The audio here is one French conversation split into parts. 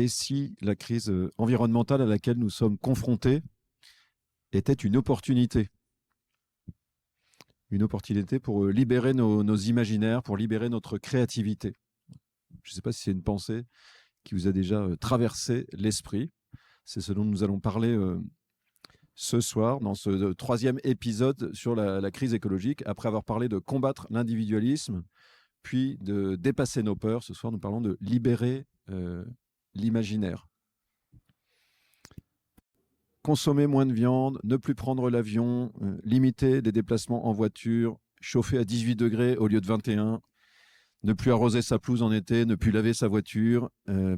Et si la crise environnementale à laquelle nous sommes confrontés était une opportunité? Une opportunité pour libérer nos imaginaires, pour libérer notre créativité. Je ne sais pas si c'est une pensée qui vous a déjà traversé l'esprit. C'est ce dont nous allons parler ce soir dans ce troisième épisode sur la crise écologique. Après avoir parlé de combattre l'individualisme, puis de dépasser nos peurs, ce soir nous parlons de libérer l'imaginaire. Consommer moins de viande, ne plus prendre l'avion, limiter des déplacements en voiture, chauffer à 18 degrés au lieu de 21, ne plus arroser sa pelouse en été, ne plus laver sa voiture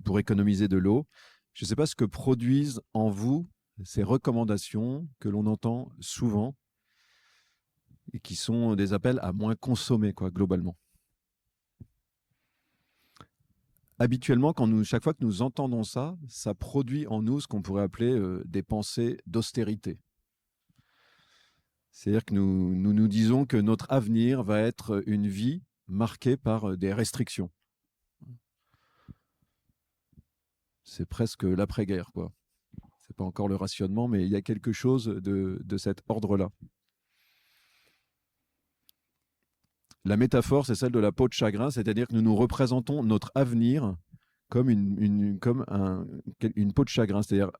pour économiser de l'eau. Je ne sais pas ce que produisent en vous ces recommandations que l'on entend souvent et qui sont des appels à moins consommer, quoi, globalement. Habituellement, chaque fois que nous entendons ça, ça produit en nous ce qu'on pourrait appeler des pensées d'austérité. C'est-à-dire que nous disons que notre avenir va être une vie marquée par des restrictions. C'est presque l'après-guerre, quoi. C'est pas encore le rationnement, mais il y a quelque chose de cet ordre-là. La métaphore, c'est celle de la peau de chagrin, c'est-à-dire que nous nous représentons notre avenir comme une peau de chagrin, c'est-à-dire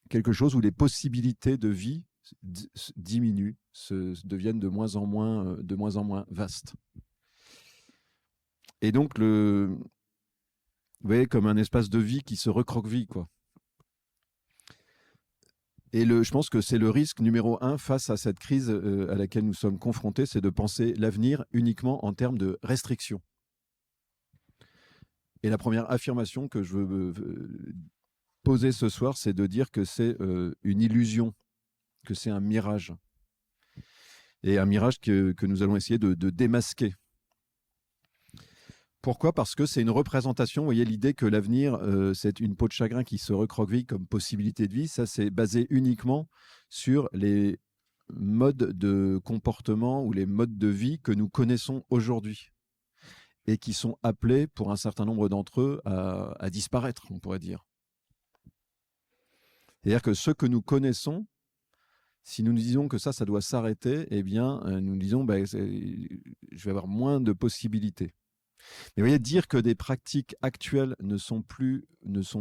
quelque chose où les possibilités de vie diminuent, deviennent de moins en moins vastes. Et donc, vous voyez, comme un espace de vie qui se recroqueville, quoi. Et je pense que c'est le risque numéro 1 face à cette crise à laquelle nous sommes confrontés, c'est de penser l'avenir uniquement en termes de restrictions. Et la première affirmation que je veux poser ce soir, c'est de dire que c'est une illusion, que c'est un mirage. Et un mirage que nous allons essayer de démasquer. Pourquoi ? Parce que c'est une représentation, vous voyez, l'idée que l'avenir, c'est une peau de chagrin qui se recroqueville comme possibilité de vie, ça c'est basé uniquement sur les modes de comportement ou les modes de vie que nous connaissons aujourd'hui et qui sont appelés, pour un certain nombre d'entre eux, à disparaître, on pourrait dire. C'est-à-dire que ce que nous connaissons, si nous disons que ça doit s'arrêter, eh bien, nous disons, je vais avoir moins de possibilités. Mais vous voyez, dire que des pratiques actuelles ne sont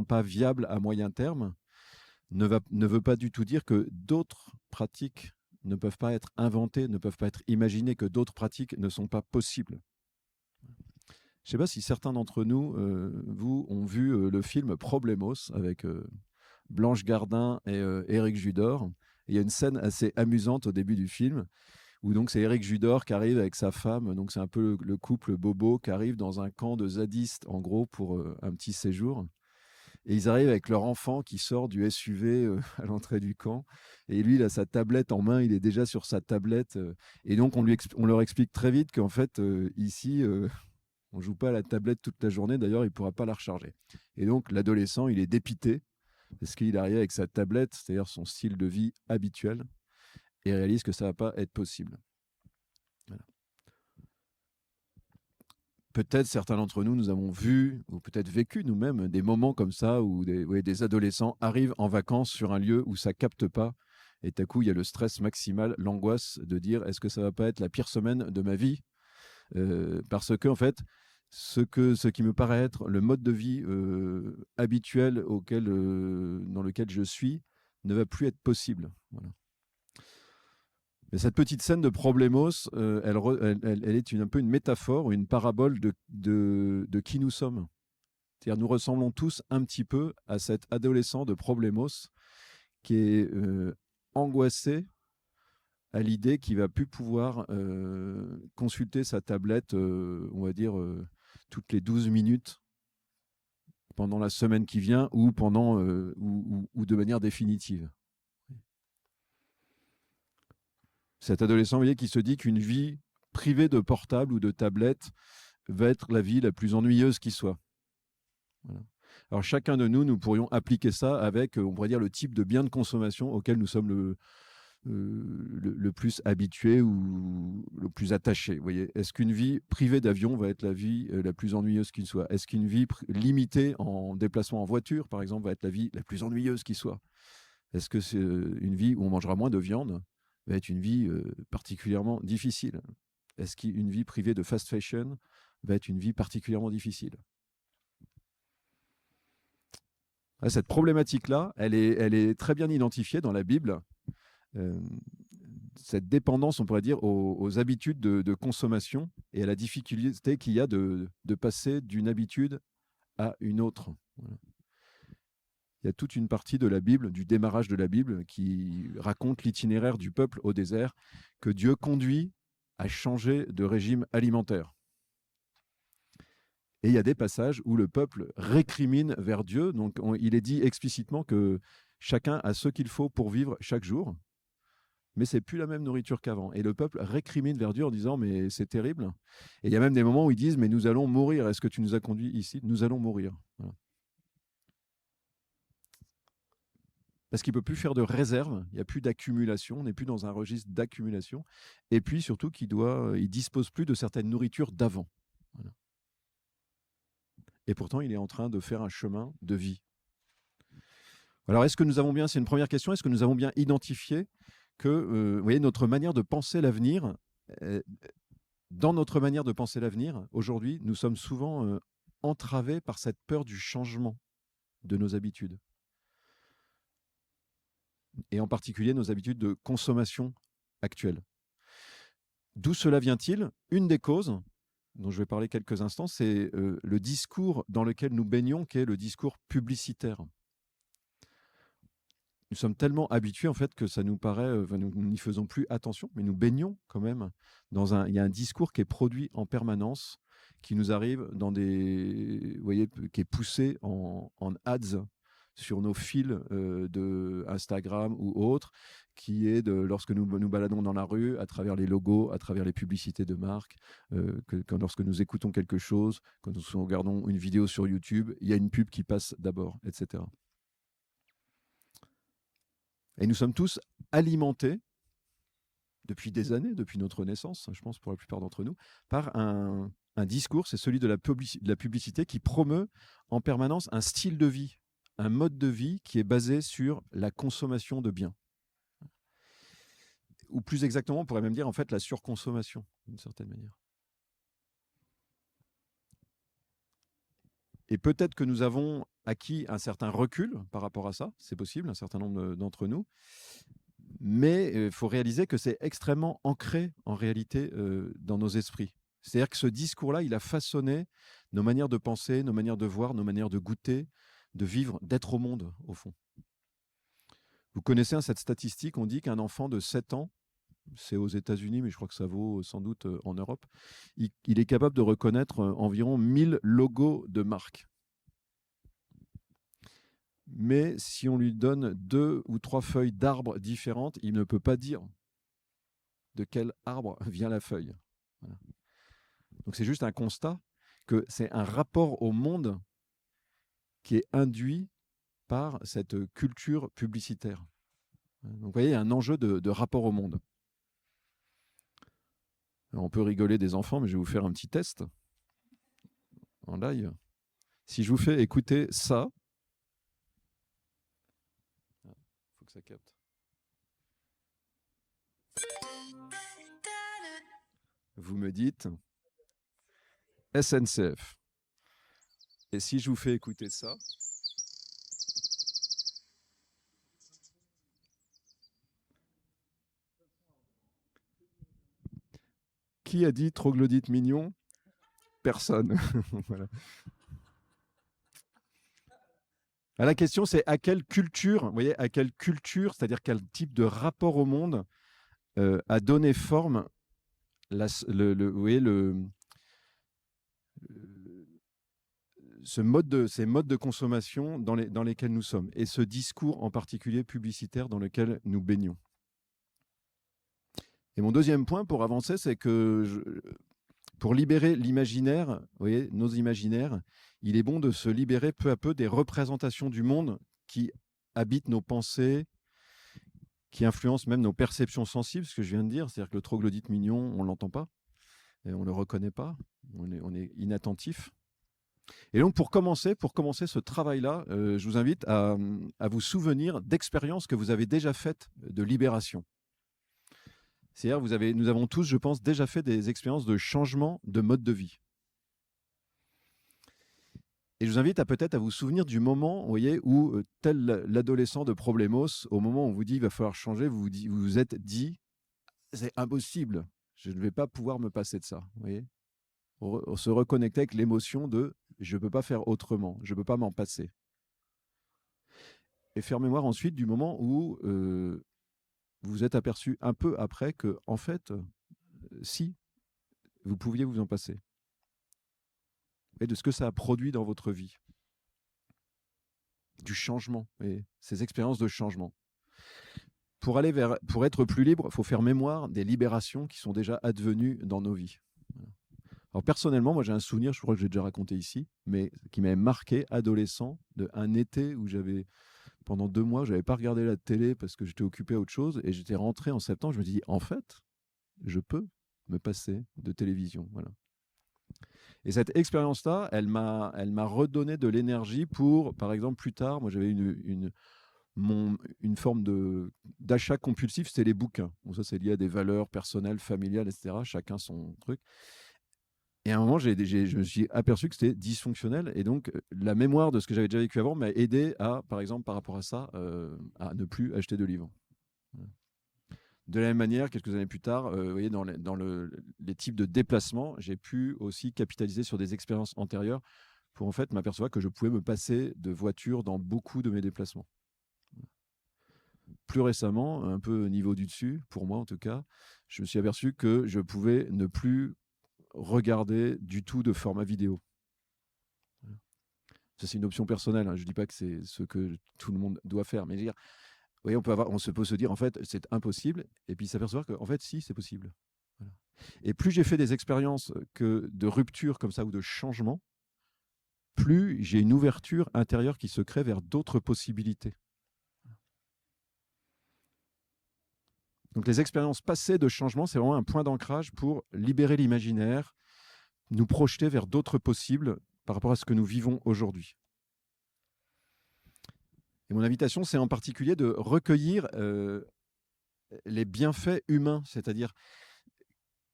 pas viables à moyen terme ne veut pas du tout dire que d'autres pratiques ne peuvent pas être inventées, ne peuvent pas être imaginées, que d'autres pratiques ne sont pas possibles. Je ne sais pas si certains d'entre nous, vous, ont vu le film Problemos avec Blanche Gardin et Éric Judor. Il y a une scène assez amusante au début du film où donc c'est Éric Judor qui arrive avec sa femme, donc c'est un peu le couple bobo qui arrive dans un camp de zadistes en gros pour un petit séjour. Et ils arrivent avec leur enfant qui sort du SUV à l'entrée du camp. Et lui, il a sa tablette en main, il est déjà sur sa tablette. Et donc on leur explique très vite qu'en fait, ici, on ne joue pas à la tablette toute la journée, d'ailleurs il ne pourra pas la recharger. Et donc l'adolescent, il est dépité parce qu'il arrive avec sa tablette, c'est-à-dire son style de vie habituel, et réalise que ça ne va pas être possible. Voilà. Peut-être certains d'entre nous avons vu, ou peut-être vécu nous-mêmes, des moments comme ça où des adolescents arrivent en vacances sur un lieu où ça ne capte pas, et tout à coup il y a le stress maximal, l'angoisse de dire est-ce que ça ne va pas être la pire semaine de ma vie parce que en fait, ce qui me paraît être le mode de vie habituel dans lequel je suis ne va plus être possible. Voilà. Mais cette petite scène de Problemos, elle est un peu une métaphore ou une parabole de qui nous sommes. C'est-à-dire nous ressemblons tous un petit peu à cet adolescent de Problemos qui est angoissé à l'idée qu'il ne va plus pouvoir consulter sa tablette, on va dire, toutes les 12 minutes pendant la semaine qui vient ou ou de manière définitive. Cet adolescent, vous voyez, qui se dit qu'une vie privée de portable ou de tablette va être la vie la plus ennuyeuse qui soit. Voilà. Alors chacun de nous pourrions appliquer ça avec, on pourrait dire, le type de bien de consommation auquel nous sommes le plus habitué ou le plus attaché. Vous voyez, est-ce qu'une vie privée d'avion va être la vie la plus ennuyeuse qui soit? Est-ce qu'une vie limitée en déplacement en voiture, par exemple, va être la vie la plus ennuyeuse qui soit? Est-ce que c'est une vie où on mangera moins de viande va être une vie particulièrement difficile? Est-ce qu'une vie privée de fast fashion va être une vie particulièrement difficile? Cette problématique-là, elle est très bien identifiée dans la Bible. Cette dépendance, on pourrait dire, aux habitudes de consommation et à la difficulté qu'il y a de passer d'une habitude à une autre. Voilà. Il y a toute une partie de la Bible, du démarrage de la Bible, qui raconte l'itinéraire du peuple au désert, que Dieu conduit à changer de régime alimentaire. Et il y a des passages où le peuple récrimine vers Dieu. Donc, il est dit explicitement que chacun a ce qu'il faut pour vivre chaque jour, mais c'est plus la même nourriture qu'avant. Et le peuple récrimine vers Dieu en disant « mais c'est terrible ». Et il y a même des moments où ils disent « mais nous allons mourir, est-ce que tu nous as conduits ici? Nous allons mourir ». Voilà. Parce qu'il ne peut plus faire de réserve, il n'y a plus d'accumulation, on n'est plus dans un registre d'accumulation. Et puis surtout qu'il ne dispose plus de certaines nourritures d'avant. Voilà. Et pourtant, il est en train de faire un chemin de vie. Alors, est-ce que nous avons bien, c'est une première question, est-ce que nous avons bien identifié que, vous voyez, notre manière de penser l'avenir, dans notre manière de penser l'avenir, aujourd'hui, nous sommes souvent entravés par cette peur du changement de nos habitudes. Et en particulier nos habitudes de consommation actuelles. D'où cela vient-il? Une des causes, dont je vais parler quelques instants, c'est le discours dans lequel nous baignons, qui est le discours publicitaire. Nous sommes tellement habitués en fait que ça nous paraît, nous n'y faisons plus attention, mais nous baignons quand même il y a un discours qui est produit en permanence, qui nous arrive dans vous voyez, qui est poussé en ads sur nos fils de Instagram ou autres, qui est lorsque nous nous baladons dans la rue, à travers les logos, à travers les publicités de marques, lorsque nous écoutons quelque chose, quand nous regardons une vidéo sur YouTube, il y a une pub qui passe d'abord, etc. Et nous sommes tous alimentés, depuis des années, depuis notre naissance, je pense pour la plupart d'entre nous, par un discours, c'est celui de la publicité qui promeut en permanence un style de vie, un mode de vie qui est basé sur la consommation de biens. Ou plus exactement, on pourrait même dire en fait la surconsommation, d'une certaine manière. Et peut-être que nous avons acquis un certain recul par rapport à ça, c'est possible, un certain nombre d'entre nous, mais il faut réaliser que c'est extrêmement ancré en réalité dans nos esprits. C'est-à-dire que ce discours-là, il a façonné nos manières de penser, nos manières de voir, nos manières de goûter, de vivre, d'être au monde, au fond. Vous connaissez cette statistique, on dit qu'un enfant de 7 ans, c'est aux États-Unis, mais je crois que ça vaut sans doute en Europe, il est capable de reconnaître environ 1000 logos de marques. Mais si on lui donne 2 ou 3 feuilles d'arbres différentes, il ne peut pas dire de quel arbre vient la feuille. Voilà. Donc c'est juste un constat que c'est un rapport au monde qui est induit par cette culture publicitaire. Donc vous voyez, il y a un enjeu de rapport au monde. Alors, on peut rigoler des enfants, mais je vais vous faire un petit test en live. Si je vous fais écouter ça, il faut que ça capte. Vous me dites SNCF. Et si je vous fais écouter ça, qui a dit troglodyte mignon? Personne. Voilà. La question, c'est à quelle culture, vous voyez, à quelle culture, c'est-à-dire quel type de rapport au monde a donné forme vous voyez, ces modes de consommation dans lesquels nous sommes, et ce discours en particulier publicitaire dans lequel nous baignons. Et mon deuxième point pour avancer, c'est que pour libérer l'imaginaire, vous voyez, nos imaginaires, il est bon de se libérer peu à peu des représentations du monde qui habitent nos pensées, qui influence même nos perceptions sensibles, ce que je viens de dire, c'est-à-dire que le troglodyte mignon, on ne l'entend pas, et on ne le reconnaît pas, on est inattentif. Et donc, pour commencer ce travail-là, je vous invite à vous souvenir d'expériences que vous avez déjà faites de libération. C'est-à-dire, nous avons tous, je pense, déjà fait des expériences de changement de mode de vie. Et je vous invite peut-être à vous souvenir du moment, vous voyez, où, tel l'adolescent de Problémos, au moment où on vous dit il va falloir changer, vous vous êtes dit c'est impossible, je ne vais pas pouvoir me passer de ça. Vous voyez, on se reconnecter avec l'émotion de je ne peux pas faire autrement, je ne peux pas m'en passer. Et faire mémoire ensuite du moment où vous vous êtes aperçu un peu après que, en fait, si, vous pouviez vous en passer. Et de ce que ça a produit dans votre vie. Du changement, et ces expériences de changement. Pour être plus libre, il faut faire mémoire des libérations qui sont déjà advenues dans nos vies. Alors personnellement, moi j'ai un souvenir, je crois que j'ai déjà raconté ici, mais qui m'avait marqué adolescent, un été où pendant 2 mois, je n'avais pas regardé la télé parce que j'étais occupé à autre chose, et j'étais rentré en septembre, je me dis en fait, je peux me passer de télévision. Voilà. Et cette expérience-là, elle m'a redonné de l'énergie pour, par exemple, plus tard, moi j'avais une forme d'achat compulsif, c'était les bouquins. Bon, ça, c'est lié à des valeurs personnelles, familiales, etc. Chacun son truc. Et à un moment, je me suis aperçu que c'était dysfonctionnel. Et donc, la mémoire de ce que j'avais déjà vécu avant m'a aidé à, par exemple, par rapport à ça, à ne plus acheter de livres. De la même manière, quelques années plus tard, vous voyez, dans les types de déplacements, j'ai pu aussi capitaliser sur des expériences antérieures pour en fait m'apercevoir que je pouvais me passer de voiture dans beaucoup de mes déplacements. Plus récemment, un peu au niveau du dessus, pour moi en tout cas, je me suis aperçu que je pouvais ne plus regarder du tout de format vidéo. Ça, c'est une option personnelle, hein. Je ne dis pas que c'est ce que tout le monde doit faire, mais dire, oui, on peut se dire, en fait, c'est impossible, et puis s'apercevoir qu'en fait, si, c'est possible. Voilà. Et plus j'ai fait des expériences de rupture comme ça ou de changement, plus j'ai une ouverture intérieure qui se crée vers d'autres possibilités. Donc les expériences passées de changement, c'est vraiment un point d'ancrage pour libérer l'imaginaire, nous projeter vers d'autres possibles par rapport à ce que nous vivons aujourd'hui. Et mon invitation, c'est en particulier de recueillir les bienfaits humains, c'est-à-dire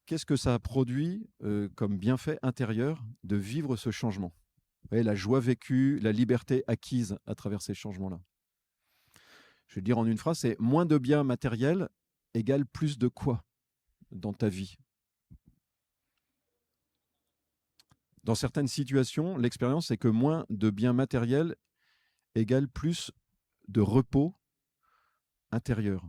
qu'est-ce que ça a produit comme bienfait intérieur de vivre ce changement. Vous voyez, la joie vécue, la liberté acquise à travers ces changements-là. Je vais le dire en une phrase, c'est moins de biens matériels égale plus de quoi dans ta vie. Dans certaines situations, l'expérience, c'est que moins de biens matériels égale plus de repos intérieur.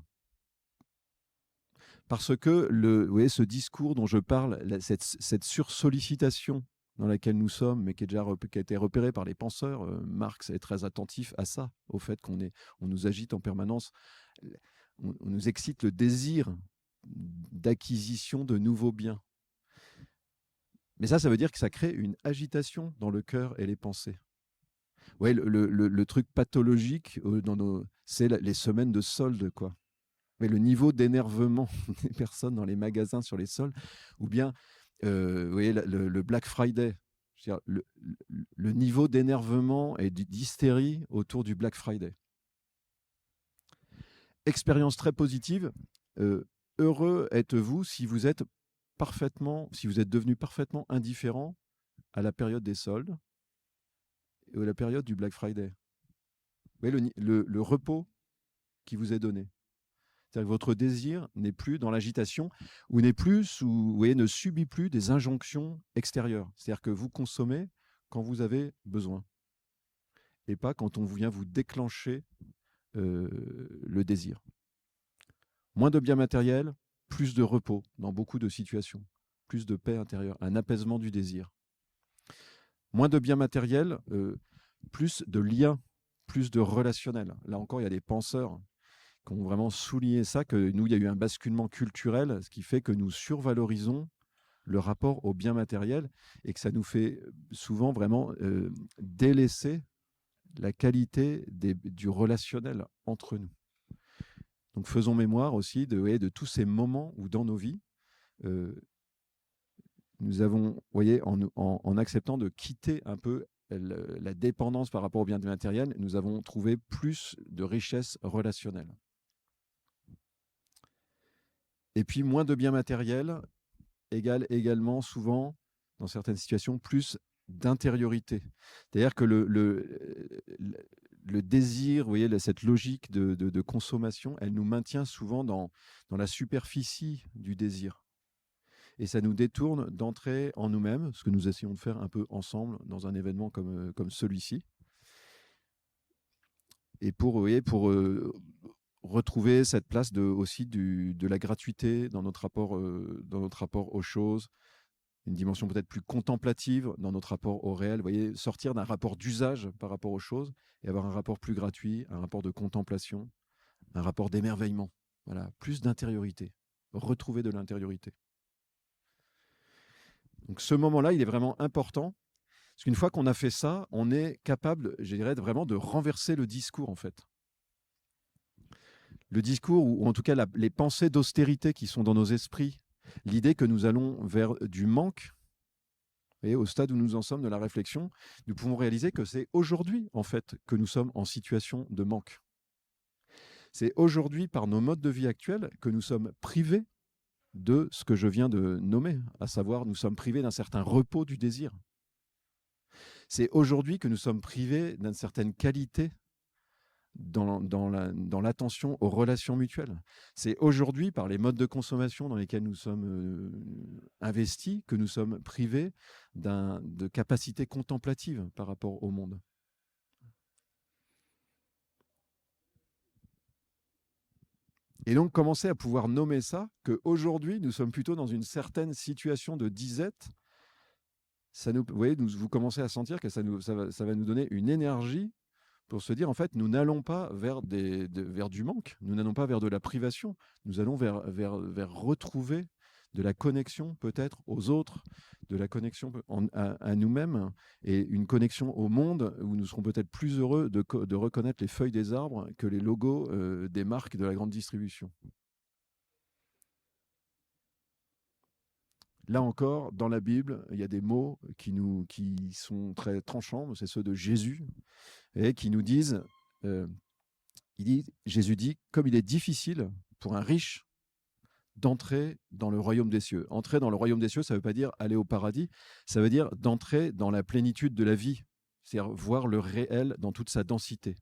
Parce que vous voyez, ce discours dont je parle, cette sursollicitation dans laquelle nous sommes, mais qui a été repérée par les penseurs, Marx est très attentif à ça, au fait qu'on nous agite en permanence, on nous excite le désir d'acquisition de nouveaux biens. Mais ça veut dire que ça crée une agitation dans le cœur et les pensées. Ouais, le truc pathologique c'est les semaines de soldes, quoi. Mais le niveau d'énervement des personnes dans les magasins sur les soldes, ou bien, vous voyez, le Black Friday, le niveau d'énervement et d'hystérie autour du Black Friday. Expérience très positive. Heureux êtes-vous si vous êtes devenu parfaitement indifférent à la période des soldes et à la période du Black Friday. Vous voyez, le repos qui vous est donné. C'est-à-dire que votre désir n'est plus dans l'agitation ou ne subit plus des injonctions extérieures. C'est-à-dire que vous consommez quand vous avez besoin et pas quand on vient vous déclencher le désir. Moins de biens matériels, plus de repos dans beaucoup de situations, plus de paix intérieure, un apaisement du désir. Moins de biens matériels, plus de liens, plus de relationnel. Là encore, il y a des penseurs qui ont vraiment souligné ça, que nous, il y a eu un basculement culturel, ce qui fait que nous survalorisons le rapport aux biens matériels et que ça nous fait souvent vraiment délaisser la qualité du relationnel entre nous. Donc faisons mémoire aussi de tous ces moments où dans nos vies, nous avons, en acceptant de quitter un peu la dépendance par rapport aux biens matériels, nous avons trouvé plus de richesse relationnelle. Et puis moins de biens matériels égale également souvent, dans certaines situations, plus d'intériorité. C'est-à-dire que le désir, vous voyez, cette logique de consommation, elle nous maintient souvent dans la superficie du désir. Et ça nous détourne d'entrer en nous-mêmes, ce que nous essayons de faire un peu ensemble dans un événement comme celui-ci. Et pour retrouver cette place aussi de la gratuité dans notre rapport aux choses, une dimension peut-être plus contemplative dans notre rapport au réel. Vous voyez, sortir d'un rapport d'usage par rapport aux choses et avoir un rapport plus gratuit, un rapport de contemplation, un rapport d'émerveillement. Voilà, plus d'intériorité, retrouver de l'intériorité. Donc ce moment-là, il est vraiment important, parce qu'une fois qu'on a fait ça, on est capable, je dirais, vraiment de renverser le discours, en fait. Le discours, ou en tout cas les pensées d'austérité qui sont dans nos esprits, l'idée que nous allons vers du manque, et au stade où nous en sommes de la réflexion, nous pouvons réaliser que c'est aujourd'hui, en fait, que nous sommes en situation de manque. C'est aujourd'hui, par nos modes de vie actuels, que nous sommes privés de ce que je viens de nommer, à savoir nous sommes privés d'un certain repos du désir. C'est aujourd'hui que nous sommes privés d'une certaine qualité dans l'attention aux relations mutuelles. C'est aujourd'hui, par les modes de consommation dans lesquels nous sommes investis, que nous sommes privés de capacités contemplatives par rapport au monde. Et donc, commencer à pouvoir nommer ça, qu'aujourd'hui, nous sommes plutôt dans une certaine situation de disette. Vous voyez, vous commencez à sentir que ça va nous donner une énergie pour se dire, en fait, nous n'allons pas vers du manque, nous n'allons pas vers de la privation, nous allons vers retrouver de la connexion peut-être aux autres, de la connexion à nous-mêmes et une connexion au monde où nous serons peut-être plus heureux de reconnaître les feuilles des arbres que les logos des marques de la grande distribution. Là encore, dans la Bible, il y a des mots qui sont très tranchants, c'est ceux de Jésus, et qui nous disent, Jésus dit, comme il est difficile pour un riche d'entrer dans le royaume des cieux. Entrer dans le royaume des cieux, ça ne veut pas dire aller au paradis, ça veut dire d'entrer dans la plénitude de la vie, c'est-à-dire voir le réel dans toute sa densité.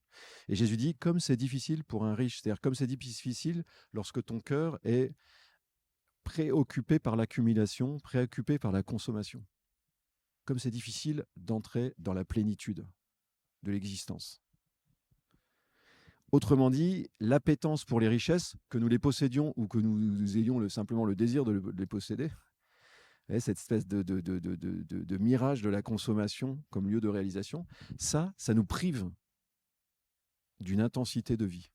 Et Jésus dit, comme c'est difficile pour un riche, c'est-à-dire comme c'est difficile lorsque ton cœur est préoccupé par l'accumulation, préoccupé par la consommation. Comme c'est difficile d'entrer dans la plénitude de l'existence. Autrement dit, l'appétence pour les richesses, que nous les possédions ou que nous ayons simplement le désir de les posséder, cette espèce de mirage de la consommation comme lieu de réalisation, ça nous prive d'une intensité de vie.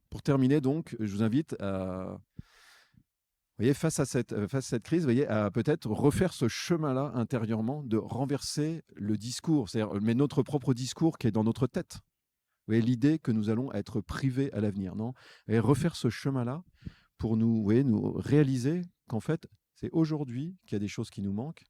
Pour terminer donc, je vous invite à... Vous voyez, face à cette crise, vous voyez, à peut-être refaire ce chemin-là intérieurement, de renverser le discours, c'est-à-dire mais notre propre discours qui est dans notre tête. Vous voyez, l'idée que nous allons être privés à l'avenir, non ? Et refaire ce chemin-là pour nous réaliser qu'en fait, c'est aujourd'hui qu'il y a des choses qui nous manquent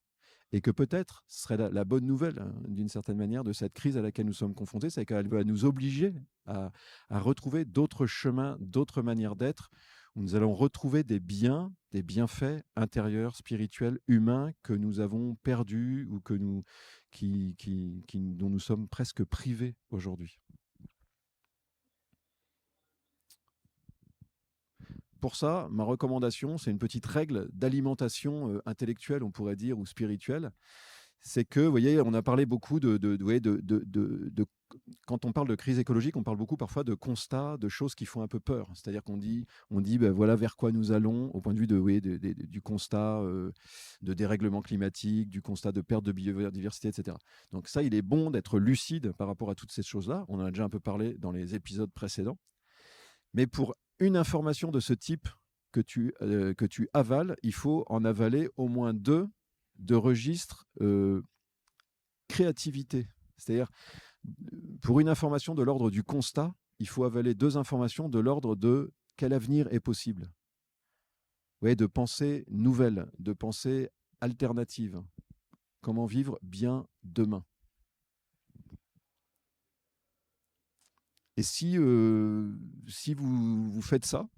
et que peut-être ce serait la bonne nouvelle, hein, d'une certaine manière, de cette crise à laquelle nous sommes confrontés, c'est qu'elle va nous obliger à retrouver d'autres chemins, d'autres manières d'être, où nous allons retrouver des bienfaits intérieurs, spirituels, humains que nous avons perdus ou dont nous sommes presque privés aujourd'hui. Pour ça, ma recommandation, c'est une petite règle d'alimentation intellectuelle, on pourrait dire, ou spirituelle. C'est que, vous voyez, on a parlé beaucoup quand on parle de crise écologique, on parle beaucoup parfois de constats, de choses qui font un peu peur. C'est-à-dire qu'on dit ben voilà vers quoi nous allons au point de vue du constat de dérèglement climatique, du constat de perte de biodiversité, etc. Donc ça, il est bon d'être lucide par rapport à toutes ces choses-là. On en a déjà un peu parlé dans les épisodes précédents. Mais pour une information de ce type que tu avales, il faut en avaler au moins 2 de registre créativité. C'est-à-dire Pour une information de l'ordre du constat, il faut avaler 2 informations de l'ordre de quel avenir est possible. Vous voyez, de pensée nouvelle, de pensée alternative. Comment vivre bien demain. Et si vous faites ça,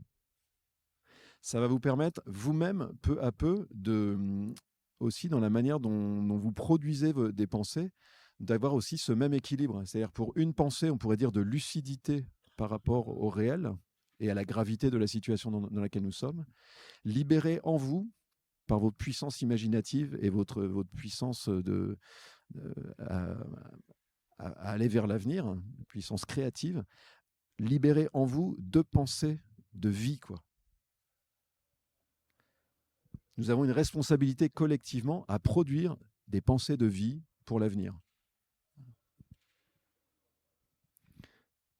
ça va vous permettre vous-même, peu à peu, aussi dans la manière dont vous produisez des pensées, d'avoir aussi ce même équilibre. C'est-à-dire pour une pensée, on pourrait dire de lucidité par rapport au réel et à la gravité de la situation dans laquelle nous sommes. Libérez en vous, par votre puissance imaginative et votre puissance à, à aller vers l'avenir, puissance créative, libérez en vous 2 pensées de vie, quoi. Nous avons une responsabilité collectivement à produire des pensées de vie pour l'avenir.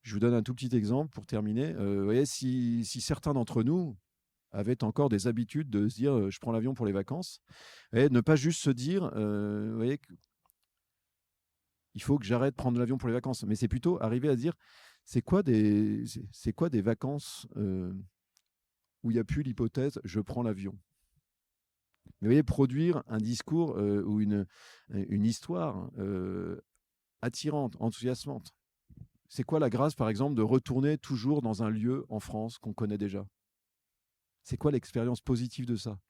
Je vous donne un tout petit exemple pour terminer. Vous voyez, si certains d'entre nous avaient encore des habitudes de se dire je prends l'avion pour les vacances, et ne pas juste se dire vous voyez, il faut que j'arrête de prendre l'avion pour les vacances, mais c'est plutôt arriver à se dire c'est quoi des vacances où il n'y a plus l'hypothèse je prends l'avion. Mais vous voyez, produire un discours ou une histoire attirante, enthousiasmante. C'est quoi la grâce, par exemple, de retourner toujours dans un lieu en France qu'on connaît déjà? C'est quoi l'expérience positive de ça?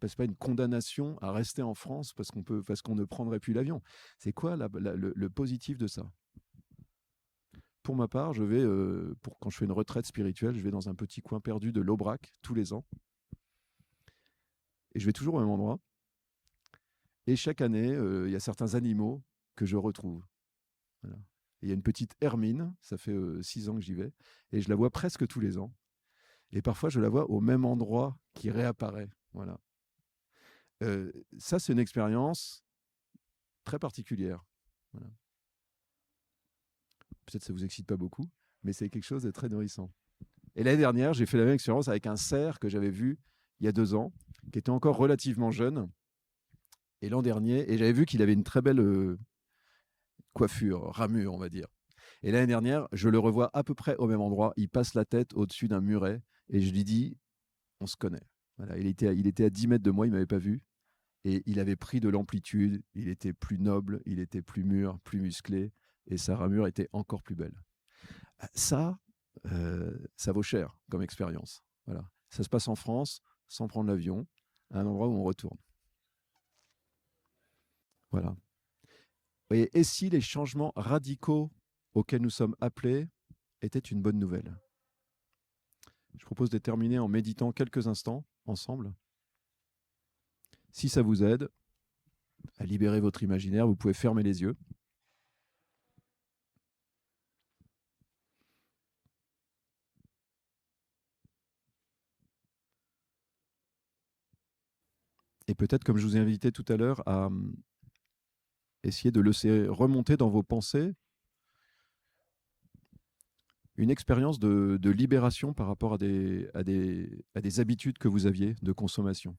Ce n'est pas une condamnation à rester en France parce qu'on ne prendrait plus l'avion. C'est quoi le positif de ça? Pour ma part, je vais, quand je fais une retraite spirituelle, je vais dans un petit coin perdu de l'Aubrac tous les ans. Et je vais toujours au même endroit. Et chaque année, il y a certains animaux que je retrouve. Voilà. Il y a une petite hermine, ça fait 6 ans que j'y vais, et je la vois presque tous les ans. Et parfois, je la vois au même endroit qui réapparaît. Voilà. Ça, c'est une expérience très particulière. Voilà. Peut-être que ça ne vous excite pas beaucoup, mais c'est quelque chose de très nourrissant. Et l'année dernière, j'ai fait la même expérience avec un cerf que j'avais vu il y a 2 ans, qui était encore relativement jeune. Et l'an dernier, et j'avais vu qu'il avait une très belle coiffure, ramure, on va dire. Et l'année dernière, je le revois à peu près au même endroit. Il passe la tête au-dessus d'un muret et je lui dis, on se connaît. Voilà, il était à 10 mètres de moi, il ne m'avait pas vu. Et il avait pris de l'amplitude, il était plus noble, il était plus mûr, plus musclé, et sa ramure était encore plus belle. Ça, ça vaut cher comme expérience. Voilà. Ça se passe en France, sans prendre l'avion, à un endroit où on retourne. Voilà. Et si les changements radicaux auxquels nous sommes appelés étaient une bonne nouvelle? Je propose de terminer en méditant quelques instants ensemble. Si ça vous aide à libérer votre imaginaire, vous pouvez fermer les yeux. Et peut-être, comme je vous ai invité tout à l'heure, à essayer de laisser remonter dans vos pensées une expérience de libération par rapport à des habitudes que vous aviez de consommation.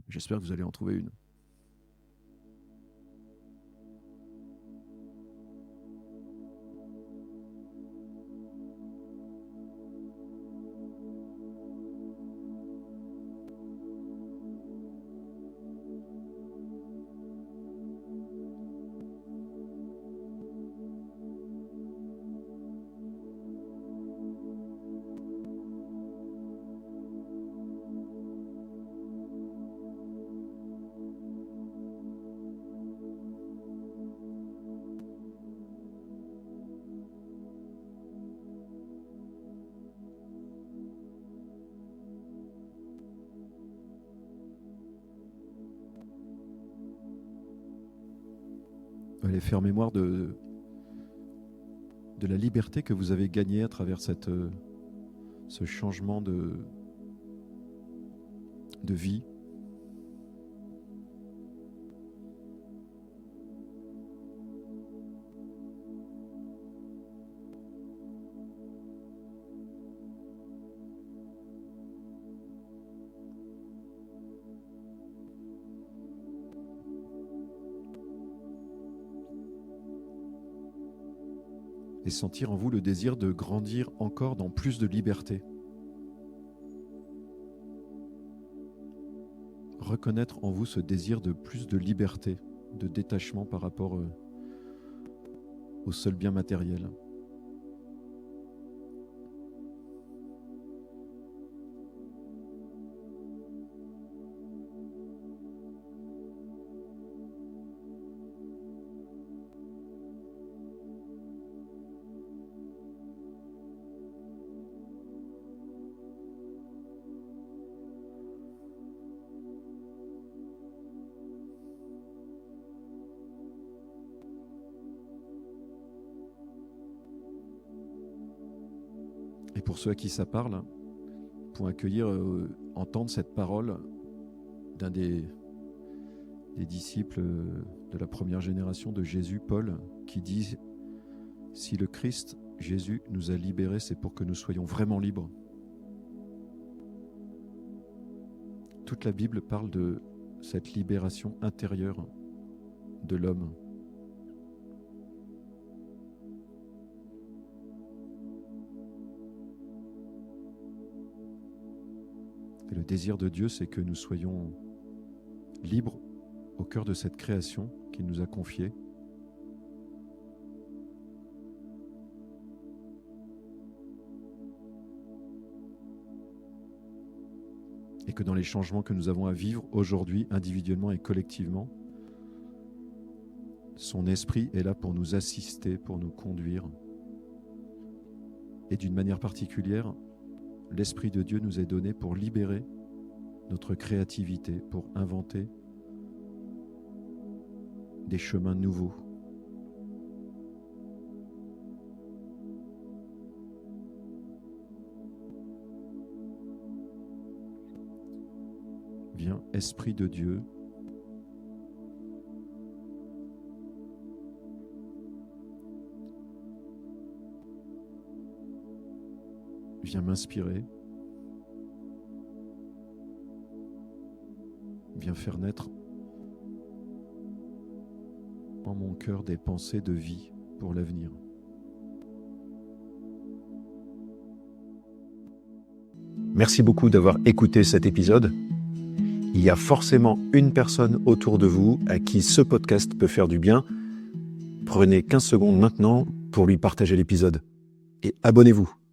J'espère que vous allez en trouver une. Allez faire mémoire de la liberté que vous avez gagnée à travers ce changement de vie. et sentir en vous le désir de grandir encore dans plus de liberté. Reconnaître en vous ce désir de plus de liberté, de détachement par rapport au seul bien matériel. Et pour ceux à qui ça parle, pour accueillir, entendre cette parole d'un des disciples de la première génération de Jésus, Paul, qui dit « Si le Christ, Jésus, nous a libérés, c'est pour que nous soyons vraiment libres. » Toute la Bible parle de cette libération intérieure de l'homme. Et le désir de Dieu, c'est que nous soyons libres au cœur de cette création qu'il nous a confiée. Et que dans les changements que nous avons à vivre aujourd'hui, individuellement et collectivement, son esprit est là pour nous assister, pour nous conduire. Et d'une manière particulière, l'Esprit de Dieu nous est donné pour libérer notre créativité, pour inventer des chemins nouveaux. Viens, Esprit de Dieu, viens m'inspirer, viens faire naître en mon cœur des pensées de vie pour l'avenir. Merci beaucoup d'avoir écouté cet épisode. Il y a forcément une personne autour de vous à qui ce podcast peut faire du bien. Prenez 15 secondes maintenant pour lui partager l'épisode. Et abonnez-vous.